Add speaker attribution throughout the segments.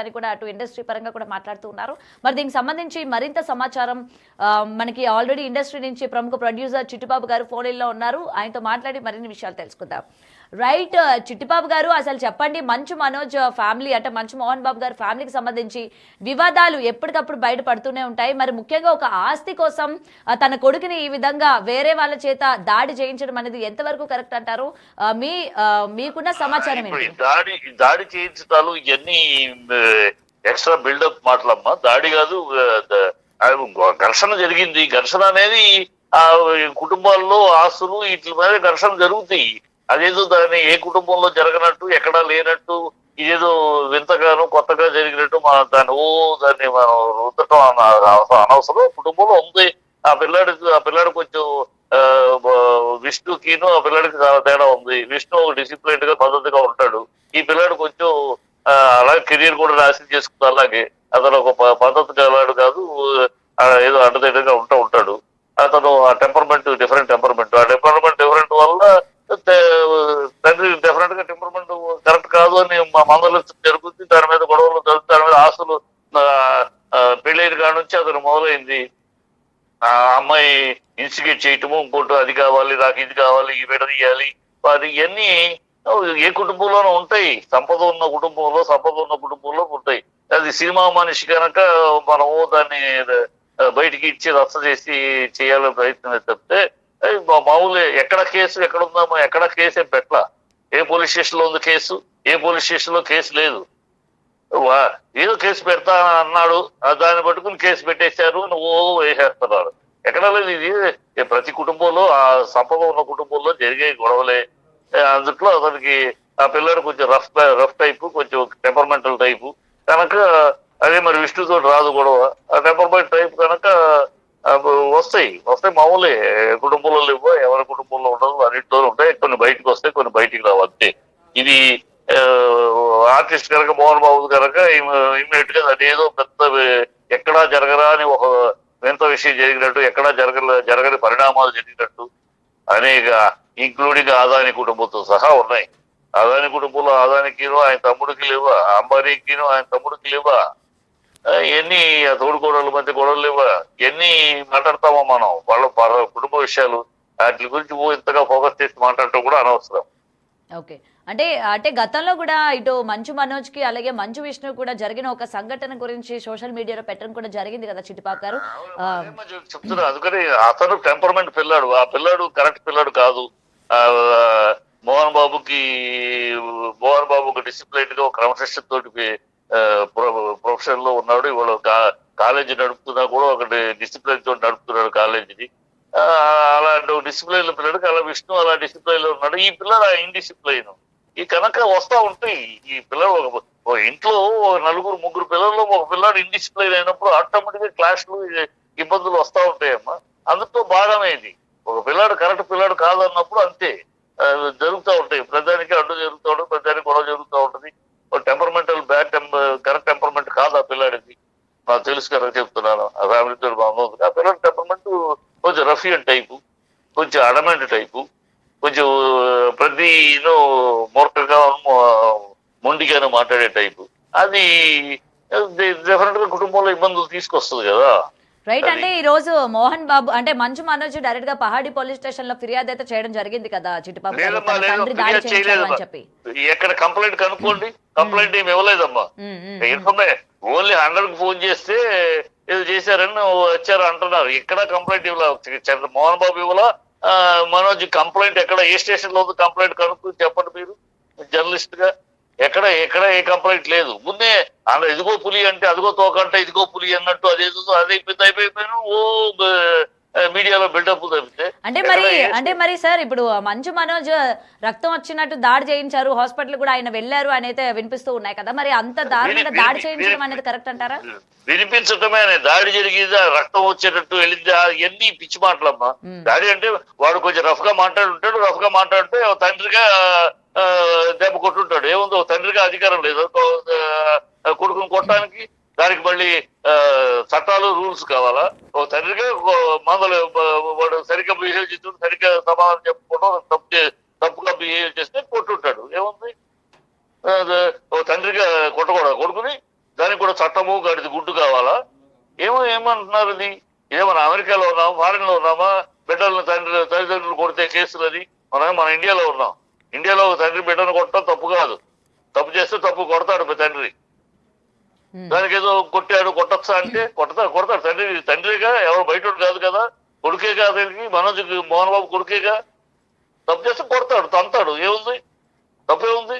Speaker 1: అని కూడా అటు ఇండస్ట్రీ పరంగా కూడా మాట్లాడుతూ ఉన్నారు. మరి దీనికి సంబంధించి మరింత సమాచారం మనకి ఆల్రెడీ ఇండస్ట్రీ నుంచి ప్రముఖ ప్రొడ్యూసర్ చిట్టిబాబు గారు ఫోన్ లైన్‌లో ఉన్నారు. ఆయనతో మాట్లాడి మరిన్ని విషయాలు తెలుసుకుందాం. రైట్, చిట్టిబాబు గారు అసలు చెప్పండి, మంచు మనోజ్ ఫ్యామిలీ అంటే మంచు మోహన్ బాబు గారి ఫ్యామిలీకి సంబంధించి వివాదాలు ఎప్పటికప్పుడు బయట పడుతూనే ఉంటాయి. మరి ముఖ్యంగా ఒక ఆస్తి కోసం తన కొడుకుని ఈ విధంగా వేరే వాళ్ళ చేత దాడి చేయించడం అనేది ఎంతవరకు కరెక్ట్ అంటారు? మీకున్న సమాచారం ఏంటి?
Speaker 2: దాడి చేయించడాలు ఇవన్నీ ఎక్స్ట్రా బిల్డప్ మాటలమ్మా. దాడి కాదు, ఘర్షణ జరిగింది. ఘర్షణ అనేది ఆ కుటుంబాల్లో ఆస్తులు వీటి మీద ఘర్షణ జరుగుతాయి. అదేదో దాన్ని ఏ కుటుంబంలో జరగనట్టు, ఎక్కడా లేనట్టు, ఇదేదో వింతగానో కొత్తగా జరిగినట్టు దాన్ని మనం రుద్దటం అనవసరం. కుటుంబంలో ఉంది. ఆ పిల్లాడు కొంచెం విష్ణుకిను ఆ పిల్లాడికి చాలా తేడా ఉంది. విష్ణు డిసిప్లైన్ గా పద్ధతిగా ఉంటాడు. ఈ పిల్లాడు కొంచెం అలాగే కెరీర్ కూడా నాశనం చేసుకుంటా. అలాగే అతను ఒక పద్ధతి గలవాడు కాదు, ఏదో అడ్డదిడ్డగా ఉంటాడు. అతను ఆ టెంపర్మెంట్ డిఫరెంట్ టెంపర్మెంట్. ఆ టెంపర్మెంట్ డిఫరెంట్ వల్ల తండ్రి డెఫినెట్ గా టెంపర్మెంట్ కరెక్ట్ కాదు అని మందలించడం జరుగుతుంది. దాని మీద గొడవలు జరుగుతుంది. దాని మీద ఆస్తులు పెళ్ళైన కాడ నుంచి అతను మొదలైంది. ఆ అమ్మాయి ఇన్స్టిగేట్ చేయటము, ఇంకోటి అది కావాలి, నాకు ఇది కావాలి, ఇది విడదీయాలి. అది ఇవన్నీ ఏ కుటుంబంలోనూ ఉంటాయి. సంపద ఉన్న కుటుంబంలో ఉంటాయి. అది సినిమా మనిషి కనుక మనము దాన్ని బయటికి ఇచ్చి రచ్చ చేసి చేయాలని ప్రయత్నం తప్పితే మామూలు ఎక్కడ కేసు ఎక్కడ ఉందామో, ఎక్కడ కేసు ఏం పెట్టలా. ఏ పోలీస్ స్టేషన్ లో ఉంది కేసు, ఏ పోలీస్ స్టేషన్ లో కేసు లేదు. ఏదో కేసు పెడతా అన్నాడు, దాన్ని పట్టుకుని కేసు పెట్టేశారు, నువ్వు వేసేస్తున్నారు. ఎక్కడ లేదు. ఇది ప్రతి కుటుంబంలో, ఆ సంపద ఉన్న కుటుంబంలో జరిగే గొడవలే. అందుట్లో అతనికి ఆ పిల్లడు కొంచెం రఫ్ టైపు, కొంచెం టెంపర్మెంటల్ టైపు కనుక, అదే మరి విష్ణుతో రాదు గొడవ. ఆ టెంపర్మెంట్ టైప్ కనుక వస్తాయి మామూలే. కుటుంబంలో లేవో, ఎవరి కుటుంబంలో ఉండదు, అన్నింటిలో ఉంటాయి. కొన్ని బయటకు వస్తాయి, కొన్ని బయటికి రావు, అంతే. ఇది ఆర్టిస్ట్ కనుక మోహన్ బాబు కనుక ఇమ్మీడియట్ గా అదేదో పెద్ద ఎక్కడా జరగరా అని ఒక వింత విషయం జరిగినట్టు, ఎక్కడా జరగని పరిణామాలు జరిగినట్టు అనేక, ఇంక్లూడింగ్ ఆదాని కుటుంబంతో సహా ఉన్నాయి. ఆదాని కుటుంబంలో ఆదానికిను ఆయన తమ్ముడికి లేవా, అంబానీకిను ఆయన తమ్ముడికి లేవా, ఎన్ని తోడుకోడల మధ్య గొడవలు లేవా, ఎన్ని మాట్లాడతామో మనం. వాళ్ళ కుటుంబ విషయాలు వాటి గురించి ఇంతగా ఫోకస్ చేసి మాట్లాడటం కూడా అనవసరం.
Speaker 1: ఓకే, అంటే గతంలో కూడా ఇటు మంచు మనోజ్ కి అలాగే మంచు విష్ణు కూడా జరిగిన ఒక సంఘటన గురించి సోషల్ మీడియాలో పెట్టడం కూడా జరిగింది కదా చిట్టిబాబు గారు.
Speaker 2: చెప్తున్నా, అందుకని అతను టెంపర్మెంట్ పిల్లాడు. ఆ పిల్లాడు కరెక్ట్ పిల్లాడు కాదు. మోహన్ బాబుకి డిసిప్లైన్ గా క్రమశిక్షణ తోటి ప్రొఫెషన్ లో ఉన్నాడు. ఇవాళ కాలేజీ నడుపుతున్నా కూడా ఒక డిసిప్లైన్ తోటి నడుపుతున్నాడు కాలేజీని. అలాంటి డిసిప్లైన్ లో పిల్లడికి అలా విష్ణు అలా డిసిప్లైన్ లో ఉన్నాడు. ఈ పిల్లడు ఇండిసిప్లైన్. ఈ కనుక వస్తా ఉంటాయి. ఈ పిల్లలు ఒక ఇంట్లో నలుగురు ముగ్గురు పిల్లల్లో ఒక పిల్లాడు ఇండిసిప్లైన్ అయినప్పుడు ఆటోమేటిక్ గా క్లాష్లు ఇబ్బందులు వస్తా ఉంటాయమ్మా. అందుతో భాగమే ఇది. ఒక పిల్లాడు కరెక్ట్ పిల్లాడు కాదన్నప్పుడు అంతే జరుగుతూ ఉంటాయి. ప్రధానికి అడ్డు జరుగుతూ ఉంటుంది, ప్రధానికి గొడవ జరుగుతూ ఉంటుంది. టెంపర్మెంటల్ కరెక్ట్ టెంపర్మెంట్ కాదు ఆ పిల్లాడికి. నాకు తెలుసు కనుక చెప్తున్నాను. ఆ ఫ్యామిలీతో బాగుంది. ఆ పిల్లడి టెంపర్మెంట్ కొంచెం రఫియన్ టైపు, కొంచెం అడమెంట్ టైపు, కొంచెం ప్రతి మూర్ఖంగా మొండిగాను మాట్లాడే టైపు. అది డెఫినెట్ గా కుటుంబంలో ఇబ్బందులు తీసుకొస్తుంది కదా.
Speaker 1: రైట్, అంటే ఈ రోజు మోహన్ బాబు అంటే మంచు మనోజ్ డైరెక్ట్ గా పహాడి పోలీస్ స్టేషన్ లో ఫిర్యాదు అయితే చేయడం జరిగింది కదా చిట్టిబాబు అని చెప్పి.
Speaker 2: ఎక్కడ కంప్లైంట్ కనుక్కోండి, కంప్లైంట్ ఏమి ఇవ్వలేదమ్మా. ఓన్లీ 100 కి ఫోన్ చేస్తే ఏదో చేశారని వచ్చారు అంటున్నారు. ఎక్కడ కంప్లైంట్ ఇవ్వలేదు. మోహన్ బాబు ఇవ్వాల, మనోజ్ కంప్లైంట్ ఎక్కడ, ఏ స్టేషన్ లో కంప్లైంట్ కనుక్కు చెప్పండి మీరు జర్నలిస్ట్ గా. ఎక్కడ ఏ కంప్లైంట్ లేదు. ముందే ఇదిగో పులి అంటే అదిగో తోక అంటే ఇదిగో పులి అన్నట్టు అదేదో అయిపోయిపోయాను మీడియాలో బిల్డప్ తప్పితే.
Speaker 1: అంటే మరి సార్, ఇప్పుడు మంచు మనోజ్ రక్తం వచ్చినట్టు దాడి చేయించారు, హాస్పిటల్ కూడా ఆయన వెళ్లారు అని అయితే వినిపిస్తూ ఉన్నాయి కదా. మరి అంత దారుణంగా దాడి చేయించడం అనేది కరెక్ట్ అంటారా?
Speaker 2: వినిపించటమే, దాడి జరిగిందా, రక్తం వచ్చేటట్టు వెళ్ళిందా, ఎన్ని పిచ్చి మాటలమ్మా. దాడి అంటే వాడు కొంచెం రఫ్ గా మాట్లాడుంటాడు. రఫ్ గా మాట్లాడితే తండ్రిగా దెబ్బ కొట్టుంటాడు. ఏముందో తండ్రిగా అధికారం లేదు కొడుకుని కొట్టడానికి. దానికి మళ్ళీ చట్టాలు రూల్స్ కావాలా? ఒక తండ్రిగా మందలు వాడు సరిగ్గా బిహేవ్ చేస్తుంటే, సరిగ్గా సమాధానం చెప్పుకోవడం, తప్పుగా బిహేవ్ చేస్తే కొట్టుంటాడు. ఏముంది? ఒక తండ్రిగా కొట్టకూడదు కొడుకుని? దానికి కూడా చట్టము గడిది గుడ్డు కావాలా? ఏమంటున్నారు ఇది? ఇదేమన్నా అమెరికాలో ఉన్నామా, ఫారిన్ లో ఉన్నామా? బిడ్డలను తల్లిదండ్రులు కొడితే కేసులు అని మన ఇండియాలో ఉన్నాం. ఇండియాలో ఒక తండ్రి బిడ్డను కొట్టడం తప్పు కాదు. తప్పు చేస్తే తప్పు, కొడతాడు తండ్రి. దానికి ఏదో కొట్టొచ్చా అంటే కొడతాడు తండ్రిగా, ఎవరు బయట కాదు కదా, కొడుకే కాదు. మనోజ్కి, మోహన్ బాబు కొడుకేగా. తప్పు చేస్తే కొడతాడు, తంతాడు, ఏముంది, తప్పేముంది?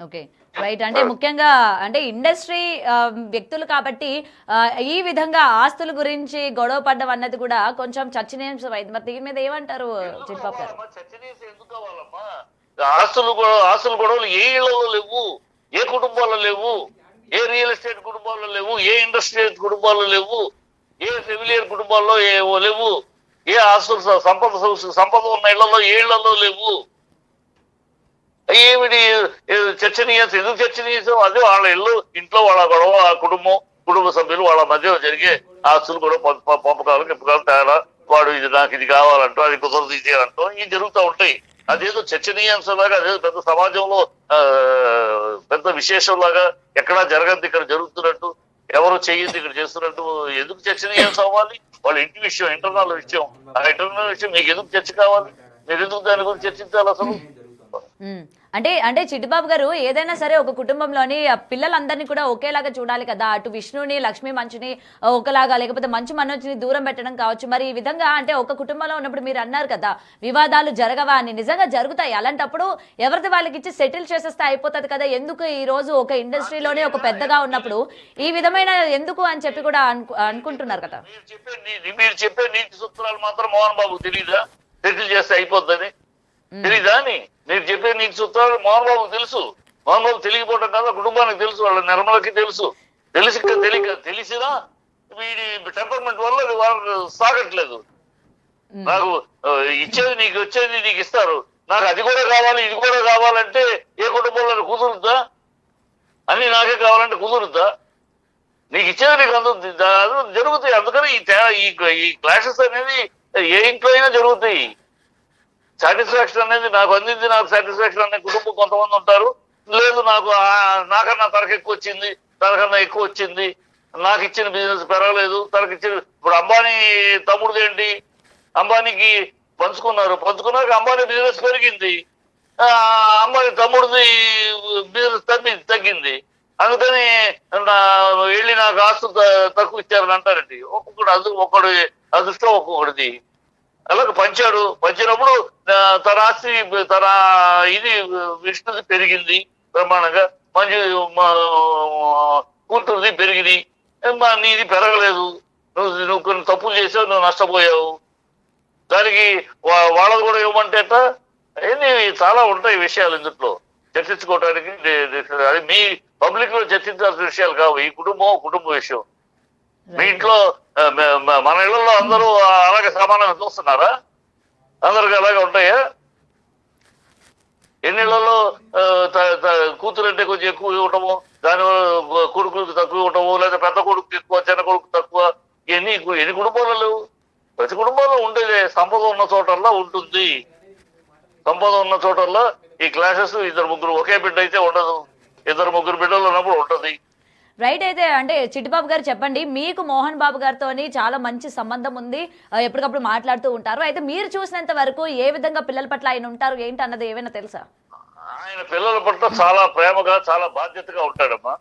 Speaker 1: Okay, right. అంటే ముఖ్యంగా అంటే ఇండస్ట్రీ వ్యక్తులు కాబట్టి ఈ విధంగా ఆస్తుల గురించి గొడవ పడ్డం అన్నది కూడా కొంచెం చర్చనీయాంశం అయింది. మరి దీని మీద ఏమంటారు చిట్టిబాబు గారు?
Speaker 2: ఎందుకు కావాలమ్మా ఆస్తులు గొడవలు? ఏ ఇళ్లలో లేవు, ఏ కుటుంబాల్లో లేవు, ఏ రియల్ ఎస్టేట్ కుటుంబాల్లో లేవు, ఏ ఇండస్ట్రియల్ కుటుంబాల్లో లేవు, ఏ ఫెమిలియర్ కుటుంబాల్లో లేవు, ఏ ఆస్తులు సంపద ఉన్న ఇళ్లలో ఏ ఇళ్లలో లేవు. ఏమిటి చర్చనీయాంశం? ఎందుకు చర్చనీయాంశం? అదే వాళ్ళ ఇంట్లో వాళ్ళ గొడవ, కుటుంబ సభ్యులు వాళ్ళ మధ్య జరిగే ఆస్తులు కూడా పంపకాలు తేడా, వాడు నాకు ఇది కావాలంటూ, అది కుదరదు ఇది అంటూ ఇవి జరుగుతూ ఉంటాయి. అదేదో చర్చనీయాంశంలాగా, అదేదో పెద్ద సమాజంలో పెద్ద విశేషంలాగా ఎక్కడా జరగద్దు ఇక్కడ జరుగుతున్నట్టు, ఎవరు చెయ్యద్దు ఇక్కడ చేస్తున్నట్టు ఎందుకు చర్చనీయాంశం అవ్వాలి? వాళ్ళ ఇంటి విషయం, ఇంటర్నల్ విషయం. ఆ ఇంటర్నల్ విషయం మీకు ఎందుకు చర్చ కావాలి? మీరు ఎందుకు దాని గురించి చర్చించాలి అసలు?
Speaker 1: అంటే చిట్టిబాబు గారు, ఏదైనా సరే ఒక కుటుంబంలోని పిల్లలందరినీ కూడా ఒకేలాగా చూడాలి కదా. అటు విష్ణుని, లక్ష్మీ మంచుని ఒకలాగా, లేకపోతే మంచు మనోజ్ని దూరం పెట్టడం కావచ్చు. మరి ఈ విధంగా అంటే ఒక కుటుంబంలో ఉన్నప్పుడు మీరు అన్నారు కదా వివాదాలు జరగవా అని. నిజంగా జరుగుతాయి. అలాంటప్పుడు ఎవరిది వాళ్ళకి ఇచ్చి సెటిల్ చేసేస్తే అయిపోతుంది కదా. ఎందుకు ఈ రోజు ఒక ఇండస్ట్రీలోనే ఒక పెద్దగా ఉన్నప్పుడు ఈ విధమైన ఎందుకు అని చెప్పి కూడా అనుకుంటున్నారు కదా.
Speaker 2: మీరు చెప్పే నీతి సూత్రాలు మాత్రం మోహన్ బాబు తెలీదా? సెటిల్ చేస్తే అయిపోద్దని తెలీదా అని? మీరు చెప్పే నీకు సూత్రాలు మోహన్ బాబుకు తెలుసు. మోహన్ బాబు తెలియకపోవడం కదా, కుటుంబానికి తెలుసు, వాళ్ళ నిర్మలకి తెలుసు. తెలిసినా వీడి టెంపర్మెంట్ వల్ల వాళ్ళు సాగట్లేదు. నాకు ఇచ్చేది నీకు, వచ్చేది నీకు ఇస్తారు, నాకు అది కూడా కావాలి ఇది కూడా కావాలంటే ఏ కుటుంబంలో కుదురుద్దా? అన్ని నాకే కావాలంటే కుదురుద్దా? నీకు ఇచ్చేది నీకు అందుతుంది, జరుగుతాయి. అందుకని ఈ క్లాషెస్ అనేది ఏ ఇంట్లో అయినా జరుగుతాయి. సాటిస్ఫాక్షన్ అనేది నాకు అందింది, నాకు సాటిస్ఫాక్షన్ అనే కుటుంబం కొంతమంది ఉంటారు. లేదు నాకన్నా తనకు ఎక్కువ వచ్చింది, నాకు ఇచ్చిన బిజినెస్ పెరగలేదు, తనకి ఇచ్చిన. ఇప్పుడు అంబానీ తమ్ముడిది ఏంటి? అంబానీకి పంచుకున్నాక అంబానీ బిజినెస్ పెరిగింది, అంబానీ తమ్ముడిది బిజినెస్ తగ్గింది. అందుకని వెళ్ళి నాకు ఆస్తు తక్కువ ఇచ్చారని అంటారండి. ఒకడు అదృష్టం ఒక్కొక్కడిది. అలాగే పంచినప్పుడు తన ఆస్తి, తన ఇది విష్ణుది పెరిగింది బ్రహ్మాండంగా, మంచి కూతురుది పెరిగింది, నీది పెరగలేదు, నువ్వు కొన్ని తప్పులు చేసావు, నువ్వు నష్టపోయావు. దానికి వాళ్ళది కూడా ఇవ్వమంటే ఏంది? చాలా ఉంటాయి విషయాలు ఇందులో చర్చించుకోవడానికి. అది మీ పబ్లిక్ లో చర్చించాల్సిన విషయాలు కావు. ఈ కుటుంబ విషయం. మీ ఇంట్లో, మన ఇళ్లలో అందరూ అలాగే సమానంగా చూస్తున్నారా? అందరికి అలాగే ఉంటాయా? ఎన్నిళ్లలో కూతురు అంటే కొంచెం ఎక్కువ ఇవ్వటము, దానివల్ల కొడుకులకు తక్కువ ఇవ్వటము, లేదా పెద్ద కొడుకు ఎక్కువ, చిన్న కొడుకు తక్కువ, ఎన్ని కుటుంబాలు లేవు? ప్రతి కుటుంబంలో ఉండేదే. సంపద ఉన్న చోటల్లో ఉంటుంది. సంపద ఉన్న చోటల్లో ఈ క్లాసెస్ ఇద్దరు ముగ్గురు, ఒకే బిడ్డ అయితే ఉండదు, ఇద్దరు ముగ్గురు బిడ్డలు ఉన్నప్పుడు ఉంటది.
Speaker 1: రైట్. అయితే అంటే చిట్టిబాబు గారు చెప్పండి, మీకు మోహన్ బాబు గారితో చాలా మంచి సంబంధం ఉంది, ఎప్పటికప్పుడు మాట్లాడుతూ ఉంటారు. అయితే మీరు చూసినంత వరకు ఏ విధంగా పిల్లల పట్ల ఆయన ఉంటారు ఏంటి అన్నది ఏమైనా తెలుసా?
Speaker 2: ఆయన పిల్లల పట్ల చాలా ప్రేమగా, చాలా బాధ్యతగా ఉంటాడమ్మా.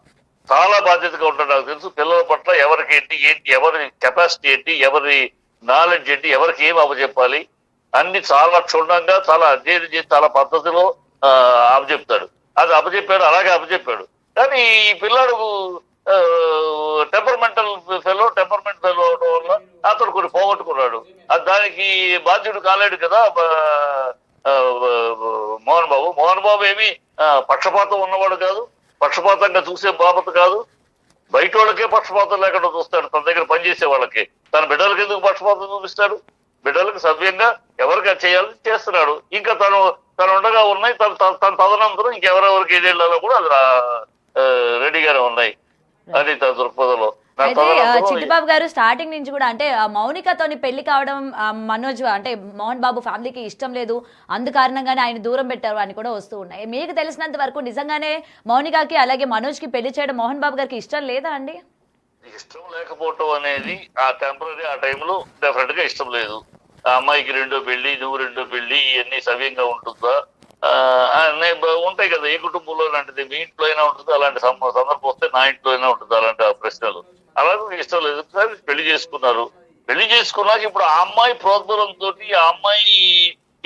Speaker 2: చాలా బాధ్యతగా ఉంటాడు. నాకు తెలుసు పిల్లల పట్ల ఎవరికి ఏంటి, ఎవరి కెపాసిటీ ఏంటి, ఎవరి నాలెడ్జ్ ఏంటి, ఎవరికి ఏం అప్పచెప్పాలి అన్ని చాలా క్షుణ్ణంగా, చాలా అధ్యయనం చేసి, చాలా పద్ధతిలో అప్పచెప్తాడు. అది అప్పచెప్పాడు, అలాగే అప్పచెప్పాడు. కానీ ఈ పిల్లాడు టెంపర్మెంట్ ఫెలో అవడం వల్ల అతను కొన్ని పోగొట్టుకున్నాడు. దానికి బాధ్యుడు కాలేడు కదా మోహన్ బాబు ఏమి పక్షపాతం ఉన్నవాడు కాదు, పక్షపాతంగా చూసే బాబత కాదు. బయట వాళ్ళకే పక్షపాతం లేకుండా చూస్తాడు, తన దగ్గర పనిచేసే వాళ్ళకి. తన బిడ్డలకి ఎందుకు పక్షపాతం చూపిస్తాడు? బిడ్డలకు సవ్యంగా ఎవరికి చేయాలని చేస్తున్నాడు. ఇంకా తను ఉండగా ఉన్నాయి, తన తదనంతరం ఇంకెవరెవరికి ఏదేళ్లలో కూడా అది రెడీగానే ఉన్నాయి. అది తన దృక్పథంలో. నా
Speaker 1: అయితే
Speaker 2: తదనంతరం
Speaker 1: చిట్టిబాబు గారు స్టార్టింగ్ నుంచి కూడా అంటే మౌనికతోని పెళ్లి కావడం మనోజ్ అంటే మోహన్ బాబు ఫ్యామిలీకి ఇష్టం లేదు, అందు కారణంగానే ఆయన దూరం పెట్టారు అని కూడా వస్తూ ఉన్నాయి. మీకు తెలిసినంత వరకు నిజంగానే మౌనికకి అలాగే మనోజ్కి పెళ్లి చేయడం మోహన్ బాబు గారికి ఇష్టం లేదా అండి?
Speaker 2: ఇష్టం లేకపోవటం అనేది ఆ టెంపరీ ఆ టైంలో డెఫినెట్ గా ఇష్టం లేదు. ఆ అమ్మాయికి రెండో పెళ్లి, నువ్వు రెండో పెళ్లి, ఇవన్నీ సవ్యంగా ఉంటుందా? ఉంటాయి కదా, ఏ కుటుంబంలో లాంటిది మీ ఇంట్లో అయినా ఉంటుంది, అలాంటి సందర్భం వస్తే నా ఇంట్లో అయినా ఉంటుంది అలాంటి ఆ ప్రశ్నలు. అలాగే ఇష్టం లేదు, పెళ్లి చేసుకున్నారు. పెళ్లి చేసుకున్నాక ఇప్పుడు ఆ అమ్మాయి ప్రోద్బలంతో ఆ అమ్మాయి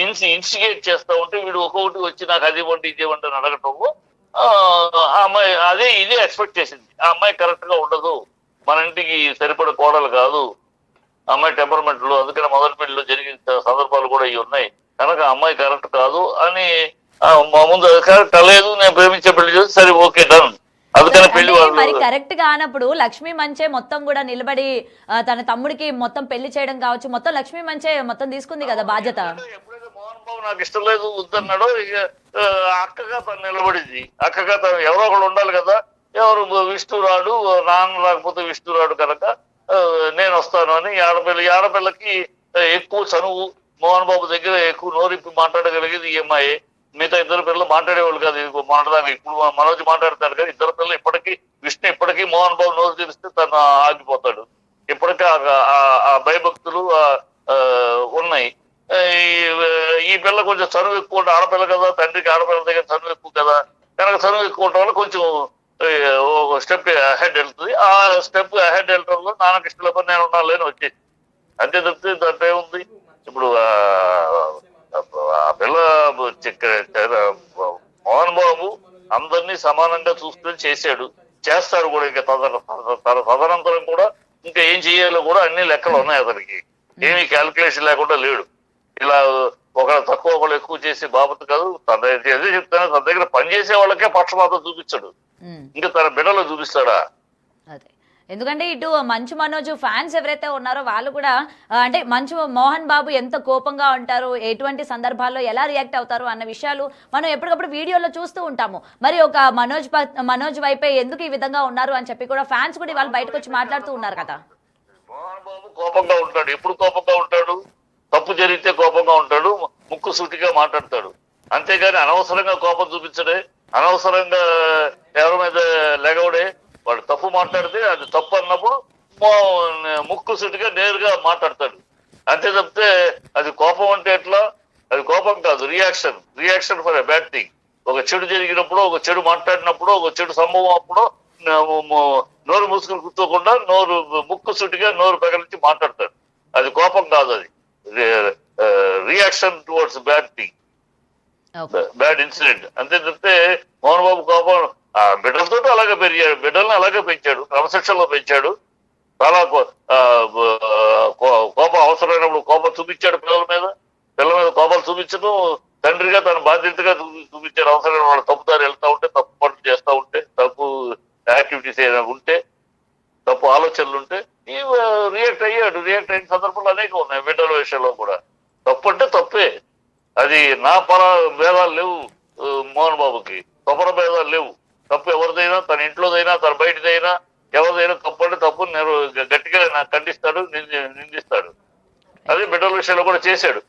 Speaker 2: ఇన్స్టిగేట్ చేస్తా ఉంటే వీడు ఒక్కొక్కటి వచ్చి నాకు అది ఇవ్వండి ఇది ఇవ్వండి అని అడగటంలో ఆ అమ్మాయి ఇదే ఎక్స్పెక్ట్ చేసింది. ఆ అమ్మాయి కరెక్ట్ గా ఉండదు, మన ఇంటికి సరిపడే కోడలు కాదు, అమ్మాయి టెంపర్మెంట్ లో, అందుకని మొదటి పెళ్లిలో జరిగిన సందర్భాలు కూడా ఇవి ఉన్నాయి కనుక అమ్మాయి కరెక్ట్ కాదు అని మా ముందు కరెక్ట్ లేదు, నేను ప్రేమించే పెళ్లి చేసి సరే ఓకే డన్. అందుకని పెళ్లి
Speaker 1: మరి కరెక్ట్ గా అన్నప్పుడు లక్ష్మీ మంచే మొత్తం కూడా నిలబడి తన తమ్ముడికి మొత్తం పెళ్లి చేయడం కావచ్చు, మొత్తం లక్ష్మీ మంచే మొత్తం తీసుకుంది కదా బాధ్యత.
Speaker 2: ఎప్పుడైతే మోహన్ బాబు నాకు ఇష్టం లేదు వద్దన్నాడో ఇక అక్కగా తను నిలబడింది. అక్కగా తను ఎవరో ఒకడు ఉండాలి కదా, ఎవరు విష్ణు రాడు, నాన్న రాకపోతే విష్ణు రాడు కనుక నేను వస్తాను అని. ఆడపిల్లకి ఎక్కువ చనువు, మోహన్ బాబు దగ్గర ఎక్కువ నోరిప్పి మాట్లాడగలిగేది ఈ అమ్మాయి. మిగతా ఇద్దరు పిల్లలు మాట్లాడేవాళ్ళు కాదు, ఇది మాట్లాడదానికి. ఇప్పుడు మనోజ్ మాట్లాడతారు కానీ ఇద్దరు పిల్లలు ఇప్పటికీ విష్ణు ఇప్పటికీ మోహన్ బాబు నోరు తెరిస్తే తను ఆగిపోతాడు. ఇప్పటికీ ఆ భయభక్తులు ఉన్నాయి. ఈ పిల్ల కొంచెం చనువు ఎక్కువ, ఆడపిల్ల కదా, తండ్రికి ఆడపిల్ల దగ్గర చనువు ఎక్కువ కదా, కనుక చనువు ఎక్కువ ఉండటం వల్ల కొంచెం స్టెప్ అహెడ్ వెళ్తుంది. ఆ స్టెప్ అహెడ్ వెళ్ళటంలో నాన్నకి ఇష్టం లేకపోతే నేను ఉండాలని వచ్చేసి అంతే తప్పితే దాంట్లో ఏముంది. ఇప్పుడు ఆ పిల్ల మోహన్ బాబు అందరినీ సమానంగా చూసుకుని చేశాడు, చేస్తాడు కూడా. ఇంకా తదనంతరం కూడా ఇంకా ఏం చేయాలో కూడా అన్ని లెక్కలు ఉన్నాయి అతనికి, ఏమీ క్యాల్కులేషన్ లేకుండా లేడు. ఇలా ఒకళ్ళు తక్కువ ఒకళ్ళు ఎక్కువ చేసే బాబత్ కాదు. అదే చెప్తాను, తన దగ్గర పనిచేసే వాళ్ళకే పక్షపాతం చూపించాడు, ఇంకా తన బిడ్డలో చూపిస్తాడా?
Speaker 1: అదే, ఎందుకంటే ఇటు మంచు మనోజ్ ఫ్యాన్స్ ఎవరైతే ఉన్నారో వాళ్ళు కూడా అంటే మంచు మోహన్ బాబు ఎంత కోపంగా ఉంటారు, ఎటువంటి సందర్భాల్లో ఎలా రియాక్ట్ అవుతారు అన్న విషయాలు మనం ఎప్పటికప్పుడు వీడియోలో చూస్తూ ఉంటాము. మరి ఒక మనోజ్ వైపే ఎందుకు ఈ విధంగా ఉన్నారు అని చెప్పి కూడా ఫ్యాన్స్ కూడా వాళ్ళు బయటకు వచ్చి మాట్లాడుతూ ఉన్నారు కదా.
Speaker 2: మోహన్ బాబు కోపంగా ఉంటాడు, ఎప్పుడు కోపంగా ఉంటాడు, తప్పు జరిగితే కోపంగా ఉంటాడు, ముక్కు సూటిగా మాట్లాడతాడు. అంతేగాని అనవసరంగా కోపం చూపించడే, అనవసరంగా ఎవరి మీద లెగవడే. వాడు తప్పు మాట్లాడితే అది తప్పు అన్నప్పుడు ముక్కు సూటిగా నేరుగా మాట్లాడతాడు. అంతే తప్పితే అది కోపం అంటే ఎట్లా, అది కోపం కాదు, reaction for a bad thing. ఒక చెడు జరిగినప్పుడు, ఒక చెడు మాట్లాడినప్పుడు, ఒక చెడు సంభవం అప్పుడు నోరు మూసుకుని కూర్చోకుండా ముక్కు సూటిగా నోరు పగలించి మాట్లాడతాడు. అది కోపం కాదు, అది reaction towards bad thing, bad incident. అంతే తప్పితే మోహన్ బాబు కోపం బిడ్డలతో అలాగే పెరిగాడు, బిడ్డల్ని అలాగే పెంచాడు, క్రమశిక్షణలో పెంచాడు. చాలా కోపం అవసరమైనప్పుడు కోపం చూపించాడు పిల్లల మీద కోపాలు చూపించడం తండ్రిగా తన బాధ్యతగా చూపించాడు. అవసరమైన వాళ్ళు తప్పుదారి వెళ్తా ఉంటే, తప్పు పనులు చేస్తూ ఉంటే, తప్పు యాక్టివిటీస్ ఏదైనా ఉంటే, తప్పు ఆలోచనలు ఉంటే రియాక్ట్ అయిన సందర్భాలు అనేక ఉన్నాయి. బిడ్డల విషయంలో కూడా తప్పు అంటే తప్పే, అది నా భేదాలు లేవు మోహన్ బాబుకి, తపర భేదాలు లేవు. తప్పు ఎవరిదైనా, తన ఇంట్లోదైనా తన బయటదైనా ఎవరిదైనా తప్పు అంటే తప్పు గట్టిగా ఖండిస్తాడు, నిందిస్తాడు. అదే బిడ్డల విషయంలో కూడా చేశాడు,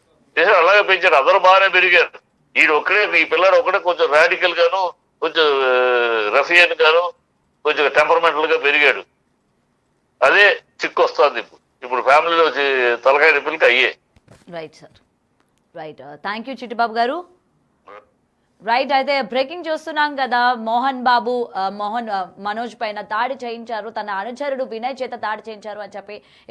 Speaker 2: అలాగే పెంచాడు. అందరూ బాగానే పెరిగారు. ఈ పిల్లాడు ఒకటే కొంచెం రాడికల్ గాను, కొంచెం రఫియన్ గాను, కొంచెం టెంపర్మెంటల్ గా పెరిగాడు. అదే చిక్కు వస్తుంది ఇప్పుడు ఫ్యామిలీలో తలకాయ నొప్పులకి అయ్యే.
Speaker 1: Right sir, right. Thank you Chittibabu గారు. రైట్, అయితే బ్రేకింగ్ చూస్తున్నాం కదా, మనోజ్ పైన దాడి చేయించారు, తన అనుచరుడు వినయ్ చేత దాడి చేయించారు అని చెప్పి ఇప్పుడు